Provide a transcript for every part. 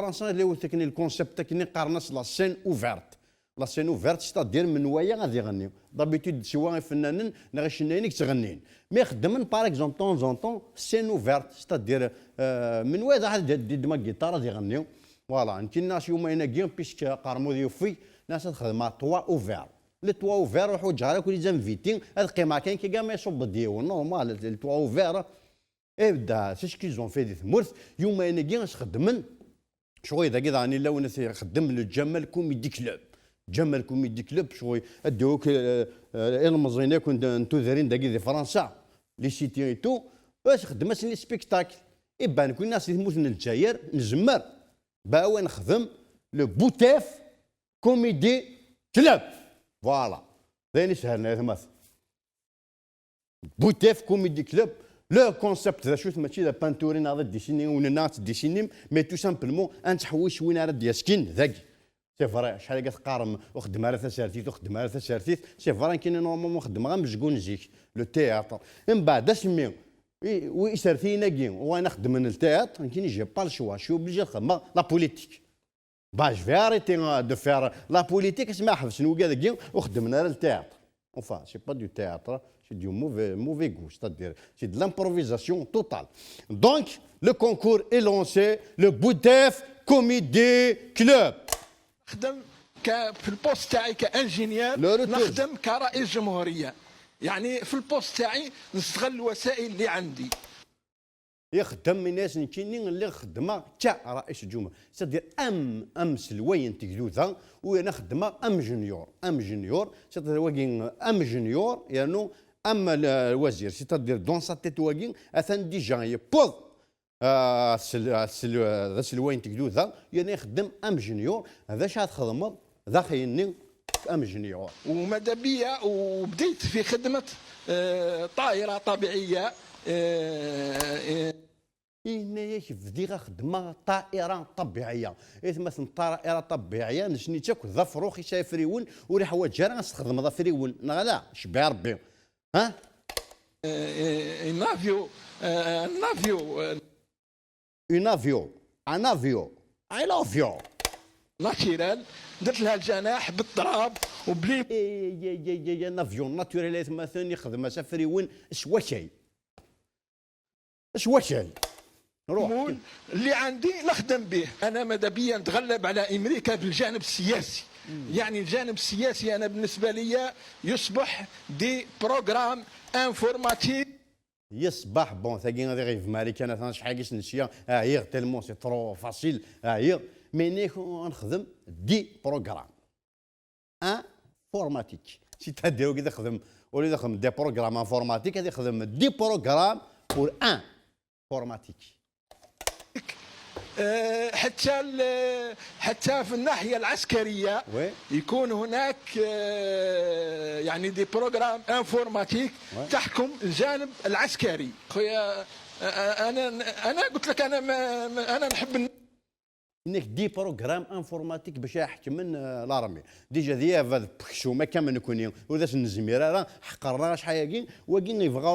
فرنسا اللي هو تكني الكونسيبت تكني قارناس لا سين اوفيرت. لا سين اوفيرت ستادير من ويا غادي يغنيو دابيتود سواء فنانين نغي شناينك تغنين مي خدمن باغ اكزومبل طون زون طون سين اوفيرت ستادير من ويا واحد ديما جيتار غادي يغنيو فوالا يمكن الناس يوم يناقيهم بيسك قارمو يوفي ناس تخدم توا اوفير لي توا اوفير روحوا جارا كل زانفيتين هاد قيمه كاين كي كاع ما يصب ديو نورمال لي توا اوفير ابدا سي شكي زون في دي ثمورث يوم يناقي اش خدمن شوي ذا كذا راني لو نسي خدم للجمال كوميدي كلوب جمال كوميدي كلوب شوي ادوك المزينه كنت انتو دايرين داكي دي فرنسا لي سيتي تو باش خدم لي سبيكتاكل يبان كل الناس اللي تموت من الجزائر نزمر باوي نخدم لو بوتيف كوميدي كلوب فوالا ثاني سهلنا ثماث بوتيف كوميدي كلوب لو كونسيبت ذا شوت ماشي ذا بانتورين هذا ديسيني ولا ناس ديسيني مي تو سامبلمون انت حويش وين راه دياسكين ذاك سي فري شحال كتقارن وخدم على ثسارتيت وخدم على ثسارتيت سي فري كاين نورمالمون خدم غير مزقون زيك لو تياتر من بعد اسمي ويسرتينا كين وانا نخدم من التياتر كاين جي با الشوا شو بليجي نخدم لا بوليتيك باش في اريتي دو فير لا بوليتيك اسمها حبس نوكا كين وخدمنا التياتر enfin c'est pas du théâtre c'est du mauvais goût c'est-à-dire c'est de l'improvisation totale donc le concours est lancé le Boutef Comedy Club نخدم في البوست تاعي كانجينير نخدم كرئيس جمهوريه يعني في البوست تاعي نستغل الوسائل اللي عندي يخدم الناس كاينين اللي خدمه تاع رئيس الجمهوريه سيدير ام سلوين تكذوذا وانا خدمه ام جونيور سيدير واكين ام جونيور يعني ام الوزير سيدير دون سا تيت واكين اثن ديجا يبوظ سلوين تكذوذا يعني يخدم ام جونيور هذا شحال تخدم ذا خيني ام جونيور وماذا بيا وبديت في خدمه طائره طبيعيه إنايا بديغا خدمة طائرة طبيعية مثلا طائرة طبيعية نشني تاكل ذا فروخ يسافريون وريح واجا نستخدم ذا فريون لا شبع ربي ها نافيو انافيو اي لاف يو ناتشيرال درت لها الجناح بالتراب وبلي يا نافيون ناتوريل مثلا يخدم سافريون شواشي روح اللي عندي نخدم به انا ماذا بيا نتغلب على امريكا بالجانب السياسي يعني الجانب السياسي انا بالنسبه لي يصبح دي بروغرام انفورماتيك يصبح بون ثاقي غادي غير في مالك انا شحال كيش نسيا هي تيلمون سي ترو فاسيل هي مي نخدم دي بروغرام انفورماتيك سي تاديرو كي تخدم ولي تخدم دي بروغرام انفورماتيك غادي يخدم دي بروغرام بور ان انفورماتيك حتى في الناحيه العسكريه يكون هناك يعني دي بروغرام انفورماتيك تحكم الجانب العسكري خويا انا قلت لك انا نحب انك دي بروغرام انفورماتيك باش يحكم من لارمي ديجا ديال بخشو ما كامل نكوني وذاش نزمير راه حقرنا شحال كين وكين يفا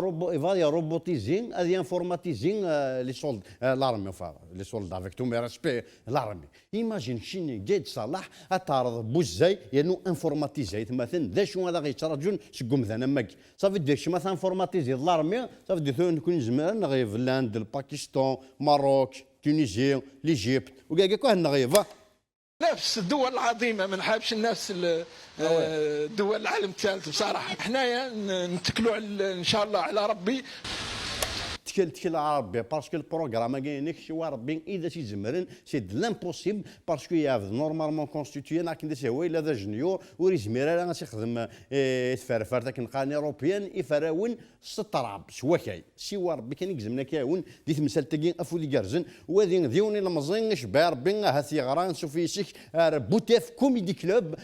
روبوتيزين هذه انفورماتيزين لي سولد لارمي لي سولد افيك تو مي ريسبي لارمي ايماجين شيني جاي صلاح اتعرض بوزاي يعني انفورماتيزي مثلا ذا شو هذا غيتراجون شكون مثلا ماك صافي دير شي مثلا انفورماتيزي لارمي صافي دير نكون زمان نغي فنلندا الباكستان ماروك تونيزيا ليجيبت وكاع هالنغيفه نفس الدول العظيمه ما نحبش الناس دول العالم الثالث بصراحه حنايا نتكلوا ان شاء الله على ربي تكل على ربي باسكو البروغرام ما كاينكش ربي اذا شي زمرن سي د لامبوسيبل باسكو يافد نورمالمون كونستيتيي لكن سي هو الا ذا جونيور وري زمير راه يخدم يتفرفر ذاك نقاني اوروبيان يفراون سطراب شواكاي سيوا ربي كان يكزمنا كاون دي تمثال تاكي افولي كارزن وهذه ديوني المزين شبع ربي هاتي غران سوفيسيك بوتيف كوميدي كلوب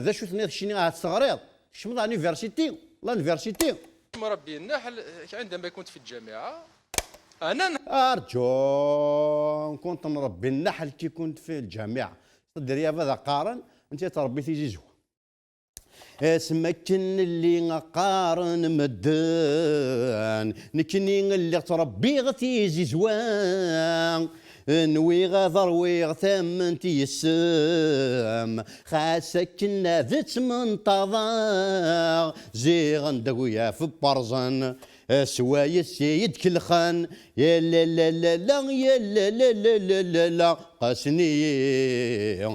ذا شو ثني شيني هاتستغريض شمض لونيفرسيتي لونيفرسيتي مربي النحل عندما كنت في الجامعة أنا أرجو كنت مربي النحل كي كنت في الجامعة تدري هذا قارن أنت تربيتي زيزو اسمكن اللي قارن مدان نكني اللي تربي غتي زيزوان نوي غاضر ويغتم تيسم خاسك ناذت منتظر زيغن دويا في برزن سوايا السيد كل خان يا لا لا لا لا يا لا لا لا لا لا لا قاسني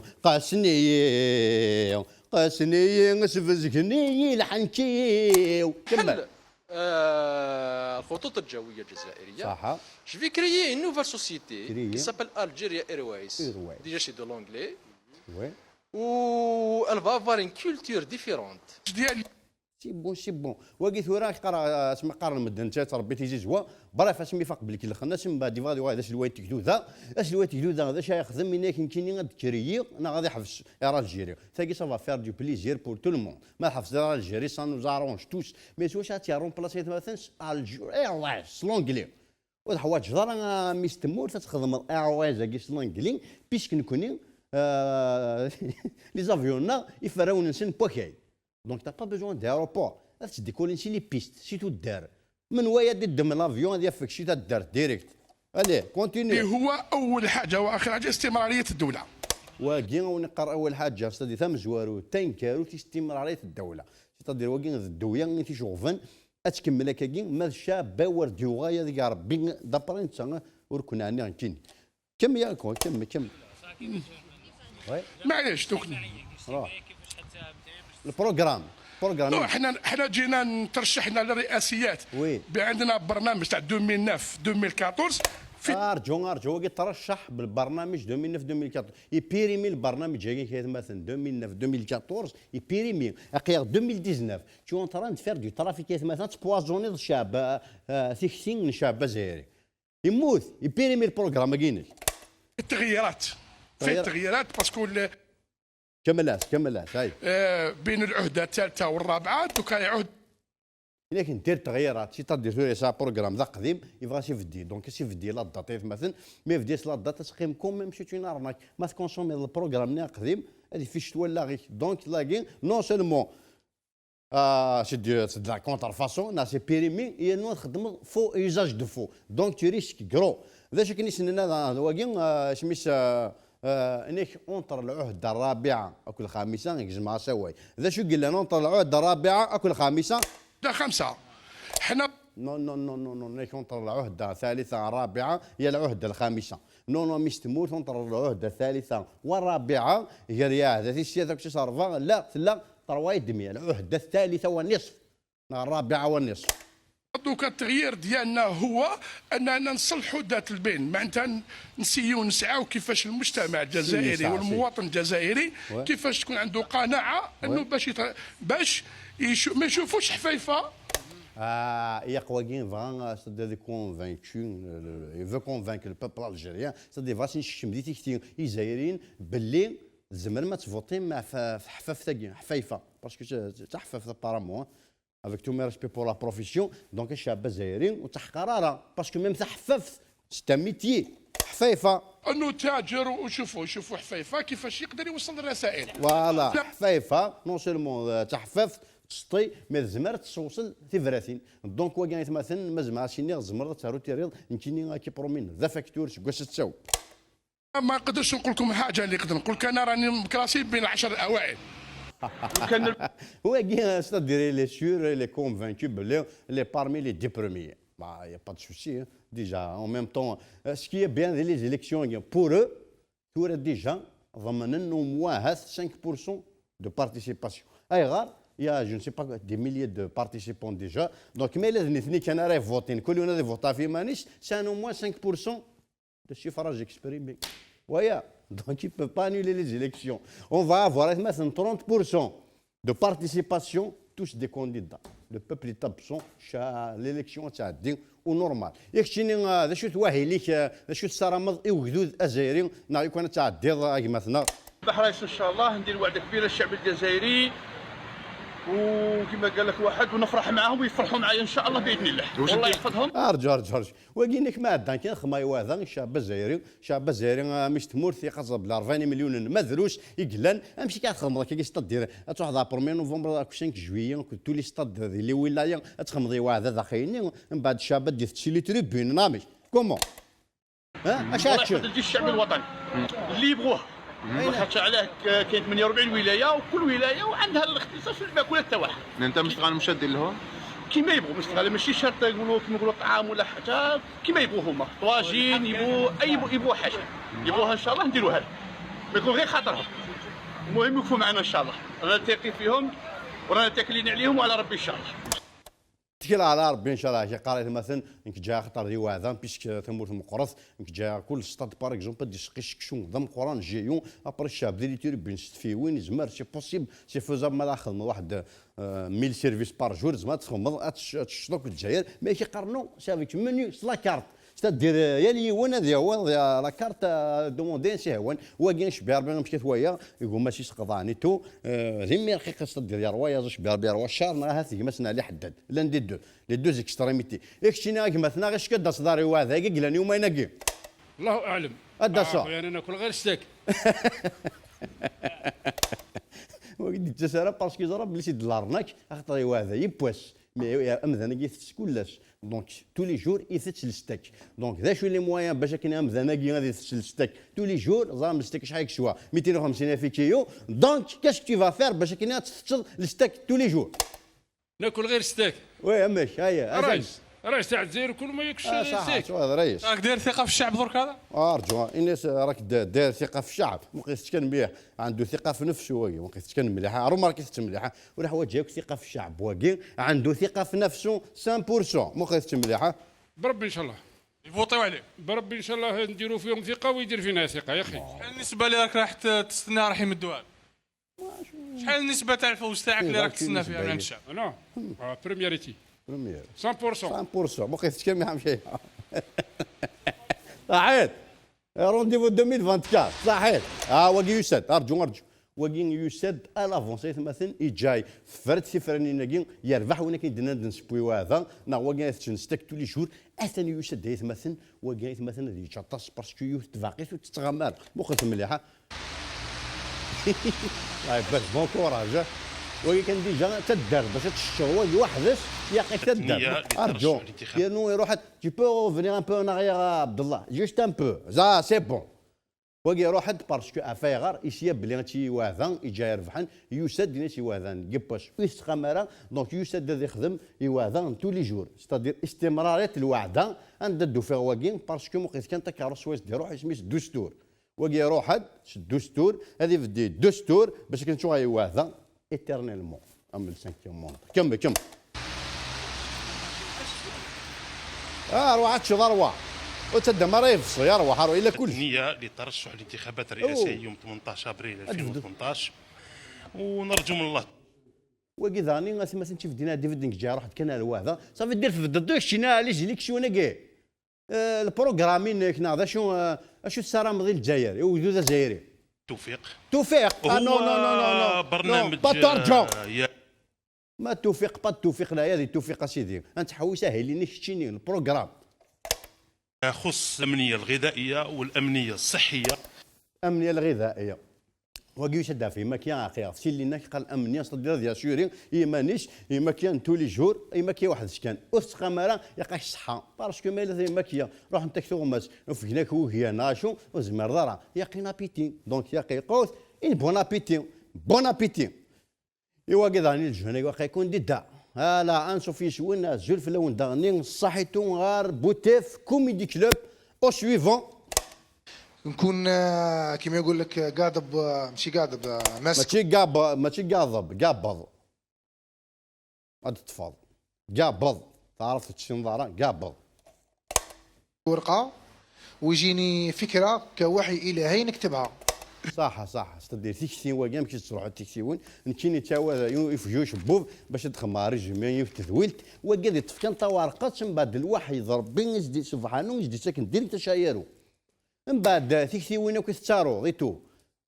قاسني سفزكني الحنكيو كمل الخطوط الجويه الجزائريه صح. Je vais créer une nouvelle société Créer. qui s'appelle Algeria Airways. Airways. Déjà c'est de l'anglais. وي Où elle va avoir une culture différente. ديالي سي بون واقي ثوراك قرا اسمع قرا المدن انت تربي تيجي زوا برا اسمي فاق بلك الخناس من بعد فادي هذا الويت تكدوذا اش الويت تكدوذا هذا شي يخدم منك يمكن غاد كريي انا غادي حفظ الجيري ثاقي سافا فير دو بليزير بور تو الموند ما حفظ الجيري سا نو زارونج توس مي سواش تيرون بلاصه مثلا الجير ايروايز لونجلي والحوايج جدار ميستمور تخدم الايروايز كيس لونجلي بيسك نكوني لي زافيون يفراون نسن بوكاي دونك تا با بيزوان ديروبور تديكولي شي لي بيست شي تو دار من ويا دم لافيون هذا يفك شي تدار ديريكت الي كونتيني هو اول حاجه واخر حاجه استمراريه الدوله. واقي ونقر اول حاجه ستادي ثم زوارو تنكارو استمراريه الدوله ستادير واقي الدويه اللي تيشوفن اتكمل كاكي ما شاب ورد يوغايا ديك ربي دابرين تسا وركنا عني غنكين كم يا كم وي معليش دوك البروغرام حنا جينا نترشحنا للرئاسيات. وي عندنا برنامج تاع 2009 2014 في ارجو واقي ترشح بالبرنامج 2009 2014 يبيريمي البرنامج هاكي كيف مثلا 2009 2014 يبيريمي اقيا 2019 تو اون تران فير دو ترافيك كيف مثلا تبوازوني الشعب ثيكسين الشعب الجزائري يموت يبيريمي البروغرام كاينش التغييرات باسكو كملاش هاي بين العهده الثالثه والرابعه دوكا يعود لكن دير تغييرات سي تدير سوري سا بروغرام ذا قديم يبغى سي فدي دونك سي فدي لا دات مثلا مي فديس لا دات تسقيم كوم ميم سي تون ارناك ما تكونسومي البروغرام ني قديم هذه فيش تولى غير دونك لاكي نون سولمون سي لا كونتر فاسون نا سي بيريمي هي نو تخدم فو ايزاج دو فو دونك تو ريسك كرو ذا شي كنيسنا واكي سميس انيك اونتر العهده الرابعه اكل الخامسه يجمع سواي ذا شو قلنا اونتر العهده الرابعه اكل الخامسه لا خمسه حنا نو نيك اونتر العهده الثالثه الرابعه هي العهده الخامسه نو ميستموت اونتر العهده الثالثه والرابعه هي رياض هذه السياسه كي صار لا ترواي دميه العهده الثالثه والنصف الرابعه والنصف. دوكا التغيير ديالنا هو اننا نصلحوا ذات البين معناتها نسيو نسعاو كيفاش المجتمع الجزائري والمواطن الجزائري كيفاش تكون عنده قناعه انه باش ما يشوفوش حفيفه. يقوى كين فان سيدي كونفانكو يفو كونفانك البوبل الجيريان سيدي فاسين شمديتي كثير الجزائريين باللي زمر ما تفوتي مع حفاف ثقيل حفيفه باسكو تحفف بارامون avec tout mes respect pour la profession donc الشعب الجزائري وتحقراره باسكو ميم تحففت سي ميتيي حفيفه انه تاجر وشوفوا حفيفه كيفاش يقدر يوصل الرسائل فوالا حفيفه نون سيرمون تحففت تسطي مي زمر توصل ثفراتين دونك واكان مثلا ما زعما شي زمر تارو تيريض يمكن كي برومين ذا فاكتور واش تساوي ما نقدرش نقول لكم حاجه اللي نقدر نقول لك انا راني مكراسي بين 10 الاوائل. هو كي ستادير لي سور لي كونفانكو بلي لي بارمي لي دي بروميي ما يا با دو سوسي ديجا اون ميم طون سكي بيان لي زيليكسيون بور او تورا ديجا ضمن مواهث 5% دو بارتيسيباسيون اي غار يا جو نسي با دي ميليي دو بارتيسيبون ديجا دونك مي لازم اثنين كان راهي فوتين كل يوم فوتا في مانيش سان او موان 5% دو suffrage exprimé. ويا donc il ne peut pas annuler les élections. On va avoir 30% de participation, tous des candidats. Le peuple est absent, l'élection est au normal. يكشيني ذا شو تواهي ليك ذا شو تسرمض وجدود ازايري نعم يكون تعدي مثلا. بحريص ان شاء الله ندير وعده كبيره للشعب الجزائري وكما قال لك واحد ونفرح معاهم ويفرحوا معايا ان شاء الله باذن الله والله يحفظهم. ارجع وكينك ما عندنا كان خماي هذا الشعب الجزائري مش تمور ثقه بلا 40 مليون مذروش يقلن امشي كتخمض كي تدير تروح ذا 1 نوفمبر 5 جويي تو لي ستاد لي ولايه تخمضي واحد ذا خايني من بعد الشعب ديال تشي لي تريبون نامي كومون ها اش الله هاتشوف يحفظ الجيش الشعبي الوطني اللي يبغوها. خاطر علاه كاين 48 ولايه وكل ولايه وعندها الاختصاص في الماكولات تاعها. انت مشتغل مشدد لهم؟ كيما يبغوا مستغل ماشي شرط يقولوا كيما يقولوا طعام ولا حاجه كيما يبغوا هما طواجين يبغوا حاجه يبغوها ان شاء الله نديروها لهم ما يكون غير خاطرهم. المهم يوقفوا معنا ان شاء الله رانا تاقي فيهم ورانا تاكلين عليهم وعلى ربي ان شاء الله. تكل على ربي ان شاء الله. كي قريت مثلا انك جا خطر دي واذا بيسك ثموت مقرص انك جا كل ستاد باغ اكزومبل دي سقيش كشون ضم قران جيون ابري الشعب ديالي تيري بين في وين يزمر سي بوسيبل سي فوزاب مال خدمه واحد 1000 سيرفيس بار جور زعما تخدم تشطوك الجزائر مي كيقارنوا سافيك منيو لا كارت c'est-à-dire يا اليوان هذا هو لا كارت دوموندي سي هوان واكين شبير بين مشيت ويا يقول ماشي سقطاني تو زيمي رقيق c'est-à-dire يا روايا شبير بير وشار ما هذه مثلا اللي حدد لان دي دو لي دو اكستريميتي اكشينا مثلا غير شكد صداري وهذا قال يوم ينقي الله اعلم هذا صح يعني ناكل غير ستيك وقد تسرى باسكو ضرب بلي سي دلارناك خاطر هذا يبواس مي امذان يثت كلش دونك تو لي جور يثت الستيك دونك ذا شو لي موان باش كاين امذان غادي يثت الستيك تو لي جور زعما الستيك شحال كشوا 250 في كيلو دونك كاش tu vas faire باش كاين تثت الستيك تو لي جور ناكل غير ستيك وي امك هيا رئيس تاع الجزائر كل ما ياكلش ستيك. صح هذا رئيس راك داير ثقه في الشعب درك هذا؟ ارجو الناس راك داير ثقه في الشعب مقيس كان مليح عنده ثقه في نفسه واقي مقيس كان مليح عمر ما كيس مليحه ولا هو جاك ثقه في الشعب واقي عنده ثقه في نفسه 100% مقيس مليحه بربي ان شاء الله يفوطيو عليه. بربي ان شاء الله نديروا فيهم ثقه ويدير فينا ثقه يا اخي. شحال النسبه اللي راك راح تستنى راح يمدوها؟ شحال النسبه تاع الفوز تاعك اللي راك تستنى فيها من عند الشعب؟ انا بريميريتي بريمير 100%. مقيس كان ما شيء صحيت رونديفو 2024 صحيت واقي يسد ارجو واقي يسد الافونسي مثلا يجاي فرد سفراني يربح وين كاين دنا نسبوي هذا نا واقي تنستك تو لي جور اثني يسد هيث مثلا واقي مثلا اللي يتشطس باسكو يتفاقي وتتغمر مخك مليحه بس بون كوراج وي كان ديجا تدار باش تشتغل واحد وحدش ياقي تدار ارجو كانوا يروح تي بو فينير ان بو ان اريير عبد الله جوست ان بو زا سي بون وكي يروح باسكو افايغار يسيب بلي تي واذان يجا يربحن يسد نسي واذان يباش يستقمر دونك يسد هذا يخدم يواذان تو لي جور ستادير استمراريه الوعده عند الدوفير واكين باسكو مقيت كان تكارس واش ديروح يسميس دستور وكي يروح دستور هذه بدي دستور باش كنشوف يواذان éternellement ام السانكيوم موند كمل روح تشوف روح وتبدا ما راه يفصل يروح الى كل نية للترشح للانتخابات الرئاسية يوم 18 ابريل 2018 ونرجو من الله وكي ظاني مثلا تشوف دينا ديفيدنك جا روح كان هذا صافي دير في ضد شينا لي جيليك شو نقي البروغرامين كنا هذا شو السلام مضي الجزائر يوجدوا الجزائري توفيق نو برنامج ما توفيق لا هذه توفيق سيدي انت حوسه لي نشتيني البروغرام يخص الامنيه الغذائيه والامنيه الصحيه. الامنيه الغذائيه وكي شدا في مكان اخر سي اللي قال الامنيه صدر ديال سوري مانيش مكان تولي جور مكان واحد سكان وسخمره يقاش الصحه باسكو مال مكيا روح انت كثوماس هناك وهي ناشو وزمر ضرا يقين ابيتي دونك يقي قوس ان بون ابيتي ايوا كذاني الجهني واخا يكون ديدا لا انسو في شوين زول في لون داني صحيتو غار بوتيف كوميدي كلوب او سويفون نكون كيما يقول لك قاضب ماشي قاضب ماسك ماشي قابض هاد تفاض قابض تعرف الشنظاره قابض ورقه ويجيني فكره كوحي الهي نكتبها صح ستدير تيكسي واقع ماشي تروح تيكسيون نكيني تاوا يفجوش بوف باش تخماري جميع تذويلت وقال تفكن طوارقات من بعد الوحي يضرب بين يزدي سبحانه يزدي ساكن دير تشايرو من بعد تيكسي وين كيتسارو غيتو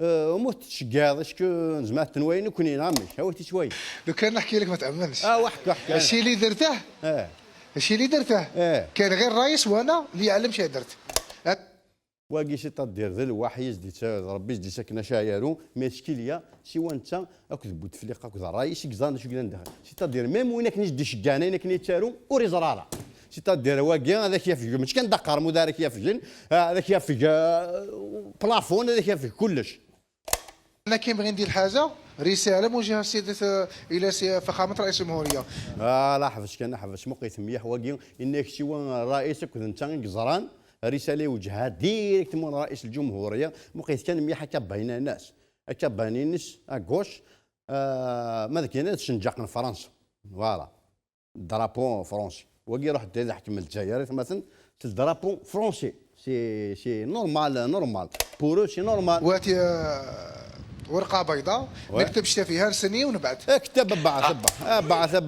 موت تشقاض اشكو نزمع التنوين كوني نعمش هاو شوي لو كان نحكي لك ما تعممش وحكي الشيء اللي درته كان غير رايس وانا اللي يعلم شي درت واقي شي تدير ذا الوحي يزدي ربي يزدي ساكنه شايرو مشكليه سوا انت اكو بوتفليقه اكو رايس كزان شو كنا ندخل شي تدير ميم وينك نجدي شقانه وينك نيتارو وري زراره سيتادير واقي هذاك يفيق مش كان دقر مدارك يفيق هذاك يفيق بلافون هذاك يفيق كلش. انا كي نبغي ندير حاجه رساله موجهه سياده الى فخامه رئيس الجمهوريه. لا حفظ كان حفظ مقيت ميح واقي انك سوى رئيسك انت قزران رساله وجهها ديريكت من رئيس الجمهوريه مقيت كان ميح هكا باين الناس هكا باينين الناس اكوش ماذا كاين تشنجاق فرنسا فوالا درابون فرونسي واقي روح دير حكم الجزائر مثلا الدرابون فرونسي سي نورمال بورو سي نورمال. واتي ورقه بيضاء نكتب شتا فيها نسني ونبعث. اكتب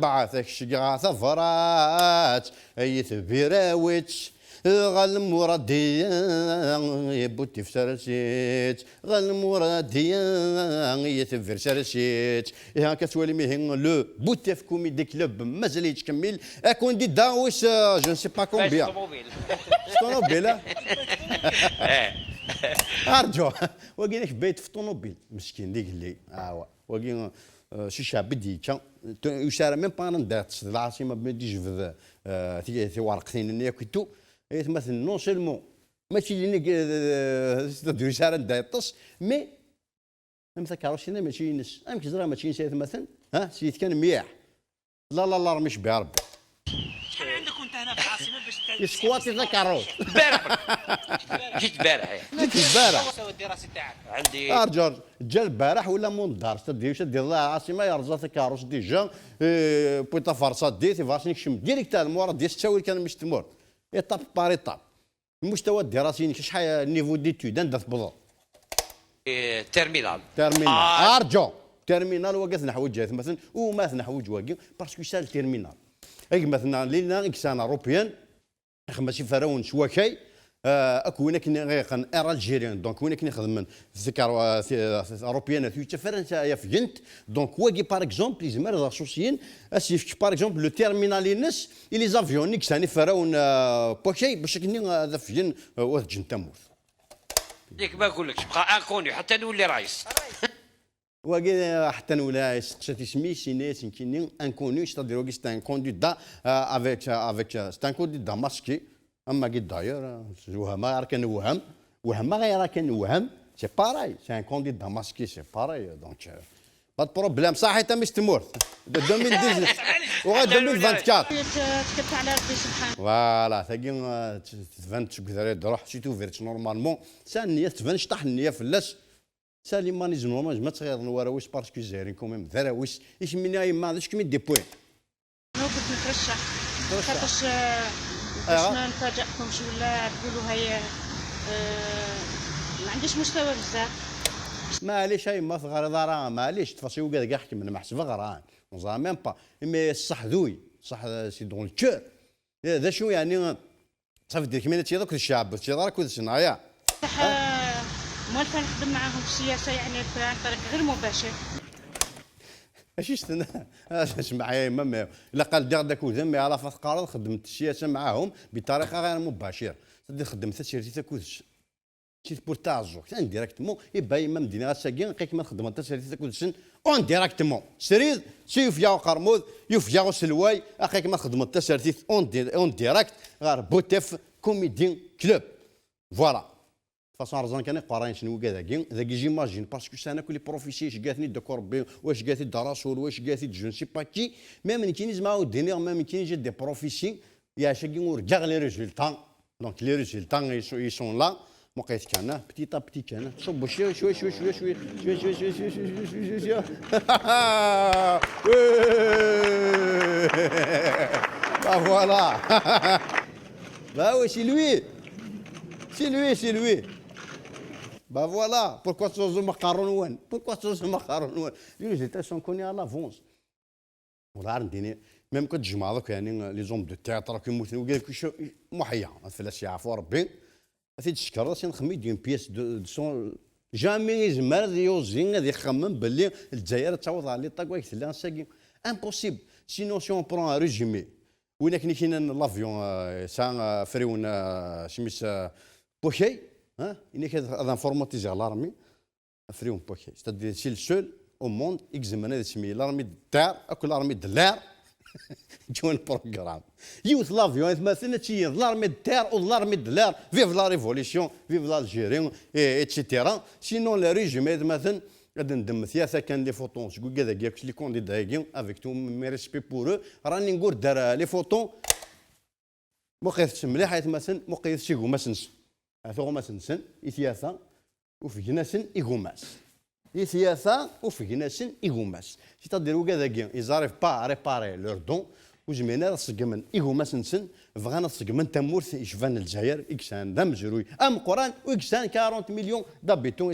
بعث الشقاث فرات ايث بيراويتش غال مرادية يبوتي في سرسيت غال مرادية يثفر سرسيت هاكا توالي ميهن لو بوتي في كوميدي كلوب مازال يتكمل اكون دي داوس جو سي با كومبيان طوموبيل ارجو واقي بيت في طوموبيل مسكين ديك اللي واقي شي شعب ديكا يشارع ميم با ندات العاصمه بدي جفد في ورقتين اللي كنتو مثلا نون سيلمون ماشي اللي يشارع ندايطس مي مثلا كاروسينا ماشي ينس امك زرا ماشي ينس مثلا سيت كان مياح لا راه مش بربي شحال عندك وانت هنا في العاصمه باش يسكواتي ذا كاروس جيت البارح جيت البارح مستوى الدراسي تاعك عندي ارجع جا البارح ولا مندار تدير العاصمه يرزا كاروس ديجا بويتا فرصه دي فاسنيك شم ديريكت المورا ديال التاويل كان مش تمور ايطاب بار ايطاب المستوى الدراسي شحال النيفو ديتود عندها في بلط تيرمينال ارجو تيرمينال وقت نحوج جات مثلا وما نحوج واقي باسكو سال تيرمينال اي مثلا لينا اكسان اوروبيان ماشي فراون شواكاي اكو كني غيقن ار الجيريان دونك وين كني خدم ذكر اوروبيان في فرنسا يا فينت دونك واقي باغ اكزومبل يزمر اسوسيين اسيف باغ اكزومبل لو تيرمينال نس لي زافيون نيكس ثاني فراون بوكي باش كني ذا فين واحد جنتاموث ديك ما نقولكش بقى انكوني حتى نولي رئيس واقي حتى نولا شتي سمي سينيس كيني انكوني c'est-à-dire واقي c'est un candidat avec c'est un candidat masqué اما قد داير وهم كان وهم غير كان وهم سي باراي سي ان كانديدا ماسكي سي باراي دونك با بروبليم صح حتى مش تمور 2019 و 2024 تكلت على ربي سبحانه فوالا ثاقي تفان تشكثري تروح شي توفيرت نورمالمون سان النيه تفان شطح النيه فلاس سالي ماني زنوما ما تغير نواراويس باسكو زايرين كوميم ذراويس ايش مني ما عندكش كمي دي بوين انا قلت نترشح خاطرش باش ما نفاجئكمش ولا تقولوا هي ما عنديش مستوى بزاف معليش هاي ما صغار دارا معليش تفاصيل وكذا كاع حكم انا ما حسب غران نظام ميم با مي الصح ذوي صح سي دون الكور هذا شو يعني صافي دير كيما تي دوك الشعب تي دارك ولا صنايع صح موالفه نخدم معاهم في السياسه يعني عن طريق غير مباشر اش استنى اش معايا ما الا قال داك وذم على فقاره خدمت السياسه معاهم بطريقه غير مباشره خدمت سيرتي تاكوش شي بورتاجو كان ديريكتمون يبا ما مدينه غاساكين كيما خدمت انت سيرتي تاكوش اون ديريكتمون سريد سيوفيا وقرموذ يوفيا وسلواي اخي كيما خدمت انت سيرتي اون ديريكت غير بوتيف كوميديان كلوب فوالا فاصون رزان كان يقارن شنو كذاكي ذاك جيماجين باسكو سانا كل بروفيسي اش قالتني دو كوربي واش قالتني دراسول واش قالتني جو سي با كي ميم كي نسمعوا الدنيا ميم كي جي دي بروفيسي يا شاكي ورجع لي ريزولتا دونك لي ريزولتا يسون لا مقيت كان بتي تا بتي كان صب شوي شوي شوي شوي شوي شوي شوي شوي شوي شوي شوي شوي فوالا با وي سي لوي سي لوي سي لوي bah voilà pourquoi tu مقارنون les résultats sont connus à l'avance ولا عندي ميم كتجمع دوك يعني لي زوم دو تياتر كيموتوا وقال لك محيا فلاش يعرفوا ربي تشكر سي نخمي ديون بياس دو سون جامي يزمر يوزين غادي يخمم باللي الجزائر تعوض على لي طاك وايك لا ساكي امبوسيبل سينو سي اون برون ريزومي وين كاين لافيون سان فريون سميس بوكي il est informatisé à l'armée فريون بوكي c'est-à-dire c'est le seul au monde examiné اسمي l'armée de terre ou l'armée de l'air جون بروغرام يوث لافيون مثلا تي لارمي دار او لارمي دلار فيف لا ريفوليسيون فيف لالجيري ايتترا سينون لا ريجيم مثلا غادي ندم ثلاثه كان لي فوتون شكون كذا كاع لي كونديدا هاكي افيك تو مي ريسبي بور راني نقول دار لي فوتون مقيس مليح مثلا مقيس شي غوما سنس غوما سنسن ثلاثه وفيناسن يغوماس ثلاثه وفيناسن يغوماس c'est-à-dire وكذا ils arrivent pas à réparer leur don وجمينا صقمن يغوماس نسن فغانا صقمن تمورث يشفان الجزائر إكسان دم جروي أم قران وإكسان 40 مليون d'habitants